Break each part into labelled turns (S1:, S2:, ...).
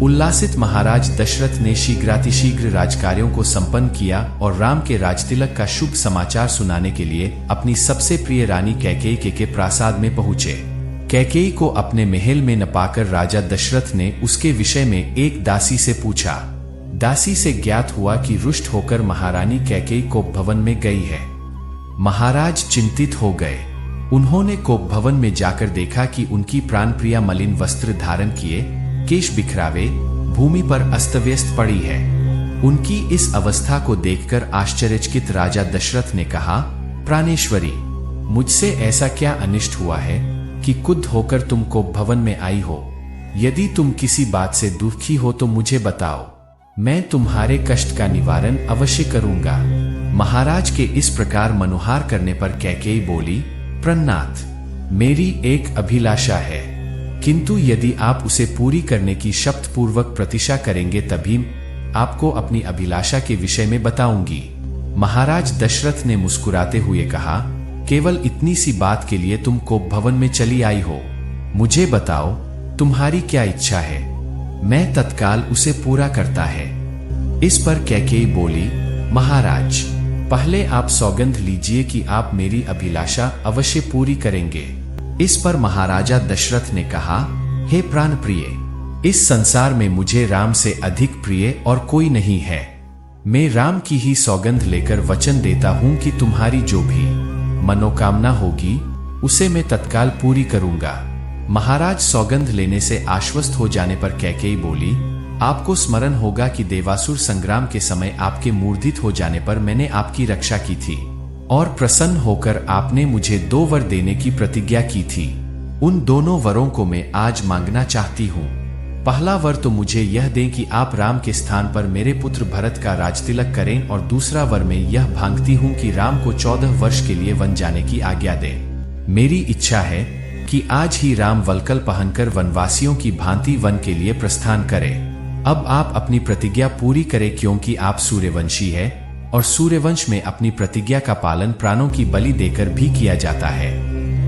S1: उल्लासित महाराज दशरथ ने शीघ्रातिशीघ्र राजकार्यों को संपन्न किया और राम के राजतिलक का शुभ समाचार सुनाने के लिए अपनी सबसे प्रिय रानी कैकेयी के प्रासाद में पहुंचे। कैकेयी को अपने महल में न पाकर राजा दशरथ ने उसके विषय में एक दासी से पूछा। दासी से ज्ञात हुआ कि रुष्ट होकर महारानी कैकेयी कोप भवन में गई है। महाराज चिंतित हो गए। उन्होंने कोप भवन में जाकर देखा कि उनकी प्राणप्रिया मलिन वस्त्र धारण किए, केश बिखरावे, भूमि पर अस्तव्यस्त पड़ी है। उनकी इस अवस्था को देखकर आश्चर्यचकित राजा दशरथ ने कहा, प्राणेश्वरी, मुझसे ऐसा क्या अनिष्ट हुआ है कि क्रुद्ध होकर तुम कोप भवन में आई हो? यदि तुम किसी बात से दुखी हो तो मुझे बताओ, मैं तुम्हारे कष्ट का निवारण अवश्य करूंगा। महाराज के इस प्रकार मनोहार करने पर कैकेयी बोली, प्रन्नाथ, मेरी एक अभिलाषा है, किंतु यदि आप उसे पूरी करने की शपथ पूर्वक प्रतिज्ञा करेंगे तभी आपको अपनी अभिलाषा के विषय में बताऊंगी। महाराज दशरथ ने मुस्कुराते हुए कहा, केवल इतनी सी बात के लिए तुम कोप भवन में चली आई हो? मुझे बताओ, तुम्हारी क्या इच्छा है? मैं तत्काल उसे पूरा करता है। इस पर कैकेयी बोली, महाराज, पहले आप सौगंध लीजिए कि आप मेरी अभिलाषा अवश्य पूरी करेंगे। इस पर महाराजा दशरथ ने कहा, हे प्राण प्रिय, इस संसार में मुझे राम से अधिक प्रिय और कोई नहीं है। मैं राम की ही सौगंध लेकर वचन देता हूं कि तुम्हारी जो भी मनोकामना होगी उसे मैं तत्काल पूरी करूंगा। महाराज सौगंध लेने से आश्वस्त हो जाने पर कैकेयी बोली, आपको स्मरण होगा कि देवासुर संग्राम के समय आपके मूर्छित हो जाने पर मैंने आपकी रक्षा की थी और प्रसन्न होकर आपने मुझे 2 वर देने की प्रतिज्ञा की थी। उन दोनों वरों को मैं आज मांगना चाहती हूँ। पहला वर तो मुझे यह दें कि आप राम के स्थान पर मेरे पुत्र भरत का राजतिलक करें, और दूसरा वर मैं यह मांगती हूँ कि राम को 14 वर्ष के लिए वन जाने की आज्ञा दें। मेरी इच्छा है कि आज ही राम वल्कल पहनकर वनवासियों की भांति वन के लिए प्रस्थान करें। अब आप अपनी प्रतिज्ञा पूरी करें, क्योंकि आप सूर्यवंशी है और सूर्यवंश में अपनी प्रतिज्ञा का पालन प्राणों की बलि देकर भी किया जाता है।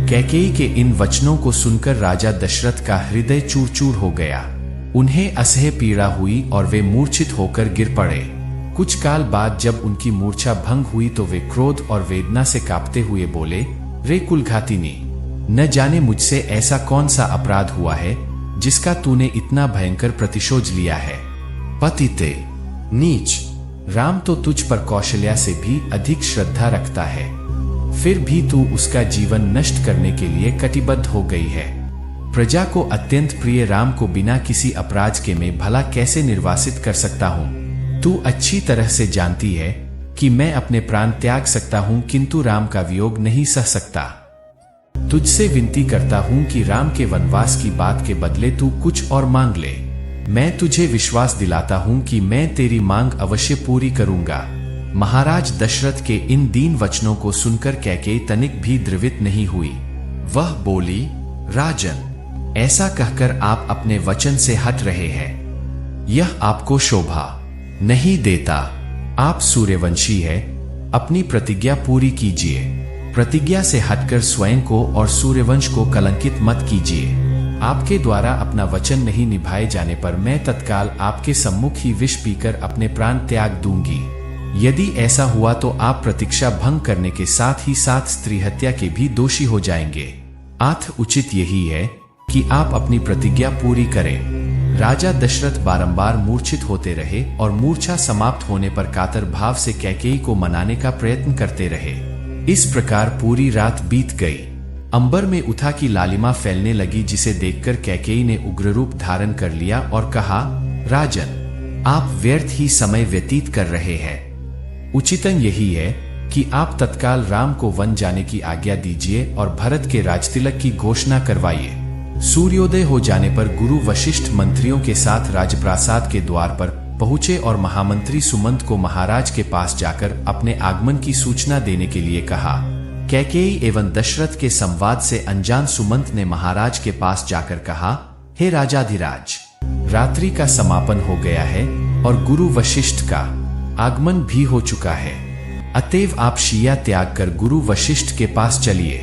S1: कैकेयी के इन वचनों को सुनकर राजा दशरथ का हृदय चूर चूर हो गया। उन्हें असह्य पीड़ा हुई और वे मूर्छित होकर गिर पड़े। कुछ काल बाद जब उनकी मूर्छा भंग हुई तो वे क्रोध और वेदना से कांपते हुए बोले, रे कुलघातिनी, न जाने मुझसे ऐसा कौन सा अपराध हुआ है जिसका तूने इतना भयंकर प्रतिशोध लिया है। पतिते, नीच, राम तो तुझ पर कौशल्या से भी अधिक श्रद्धा रखता है, फिर भी तू उसका जीवन नष्ट करने के लिए कटिबद्ध हो गई है। प्रजा को अत्यंत प्रिय राम को बिना किसी अपराध के मैं भला कैसे निर्वासित कर सकता हूँ? तू अच्छी तरह से जानती है कि मैं अपने प्राण त्याग सकता हूँ, किंतु राम का वियोग नहीं सह सकता। तुझसे विनती करता हूँ कि राम के वनवास की बात के बदले तू कुछ और मांग ले। मैं तुझे विश्वास दिलाता हूँ कि मैं तेरी मांग अवश्य पूरी करूंगा। महाराज दशरथ के इन दीन वचनों को सुनकर कैकेयी तनिक भी द्रवित नहीं हुई। वह बोली, राजन, ऐसा कहकर आप अपने वचन से हट रहे हैं, यह आपको शोभा नहीं देता। आप सूर्यवंशी है, अपनी प्रतिज्ञा पूरी कीजिए। प्रतिज्ञा से हटकर स्वयं को और सूर्यवंश को कलंकित मत कीजिए। आपके द्वारा अपना वचन नहीं निभाए जाने पर मैं तत्काल आपके सम्मुख ही विष पीकर अपने प्राण त्याग दूंगी। यदि ऐसा हुआ तो आप प्रतीक्षा भंग करने के साथ ही साथ स्त्री हत्या के भी दोषी हो जाएंगे। अतः उचित यही है कि आप अपनी प्रतिज्ञा पूरी करें। राजा दशरथ बारंबार मूर्छित होते रहे और मूर्छा समाप्त होने पर कातर भाव से कैकेयी को मनाने का प्रयत्न करते रहे। इस प्रकार पूरी रात बीत गई। अंबर में उथा की लालिमा फैलने लगी, जिसे देखकर कैकेयी ने उग्र रूप धारण कर लिया और कहा, राजन, आप व्यर्थ ही समय व्यतीत कर रहे हैं। उचितन यही है कि आप तत्काल राम को वन जाने की आज्ञा दीजिए और भरत के राजतिलक की घोषणा करवाइए। सूर्योदय हो जाने पर गुरु वशिष्ठ मंत्रियों के साथ राजप्रासाद के द्वार पर पहुंचे और महामंत्री सुमंत को महाराज के पास जाकर अपने आगमन की सूचना देने के लिए कहा। कैकेयी एवं दशरथ के संवाद से अनजान सुमंत ने महाराज के पास जाकर कहा, हे राजाधिराज, रात्रि का समापन हो गया है और गुरु वशिष्ठ का आगमन भी हो चुका है। अतएव आप शिया त्याग कर गुरु वशिष्ठ के पास चलिए।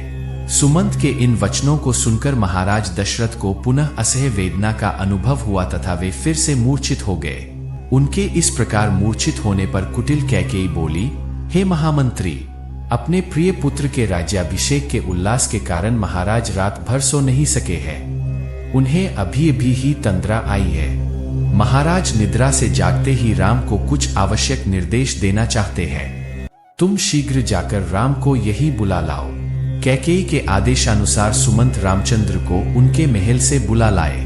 S1: सुमंत के इन वचनों को सुनकर महाराज दशरथ को पुनः असह्य वेदना का अनुभव हुआ तथा वे फिर से मूर्छित हो गए। उनके इस प्रकार मूर्छित होने पर कुटिल कैकेयी बोली, हे महामंत्री, अपने प्रिय पुत्र के राज्याभिषेक के उल्लास के कारण महाराज रात भर सो नहीं सके हैं। उन्हें अभी अभी ही तंद्रा आई है। महाराज निद्रा से जागते ही राम को कुछ आवश्यक निर्देश देना चाहते हैं। तुम शीघ्र जाकर राम को यही बुला लाओ। कैकेयी के आदेशानुसार सुमंत रामचंद्र को उनके महल से बुला लाए।